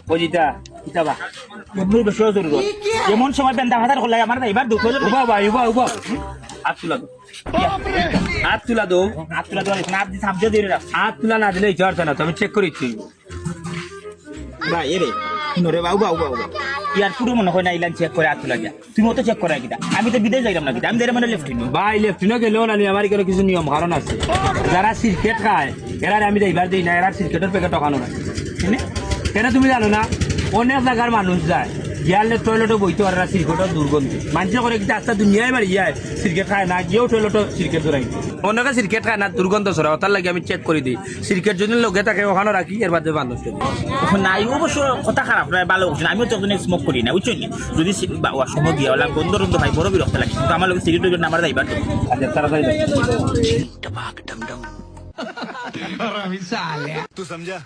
বুঝিতা কিতাবা এমন বেশি জরুরত এমন সময় বেন্দা ভাতার করলে আমার না এবার দুঃখ উবা ভাই উবা হাত তুলা দো হাত তুলা দো হাত তুলা দো না আপনি সামনে দিয়ে রাখ হাত তুলা না দিলে জ্বর না তুমি চেক করিছি ভাই এরে নরে বাবা ইয়ার পুরো মনে হয় না ইলান চেক করে হাত তুলা যা তুমি তো চেক করা কিটা আমি তো বিদেশ যাইলাম না কিটা আমি দেরে মানে লেফটিনো ভাই লেফটিনো গেলেও না আমার কোনো কিছু নিয়ম কারণ আছে যারা সিগারেট খায় এরা আমি এইবার দিই না এরা সিগারেটের প্যাকেট টাকানো না কেন তুমি জানো না অনেক জায়গার মানুষ যায় গিয়ালে টয়লেটও বইতে পারে না সিগারেটের দুর্গন্ধি মানুষ করে কিন্তু আস্তে দুনিয়ায় বাড়ি যায় সিগারেট খায় না গিয়েও টয়লেটও সিগারেট ধরাই অনেকে সিগারেট খায় না দুর্গন্ধ ছড়া তার লাগে আমি চেক করে দিই সিগারেট যদি লোকে থাকে ওখানে রাখি এর বাদে মানুষ নাই অবশ্য কথা খারাপ নয় ভালো বুঝছেন আমিও তো স্মোক করি না বুঝছেন যদি সময় গিয়ে হলাম গন্ধ রন্ধ ভাই বড় বিরক্ত লাগে কিন্তু আমার লোক সিগারেটের নাম্বার যাইবার তো আচ্ছা তাড়াতাড়ি तू समझा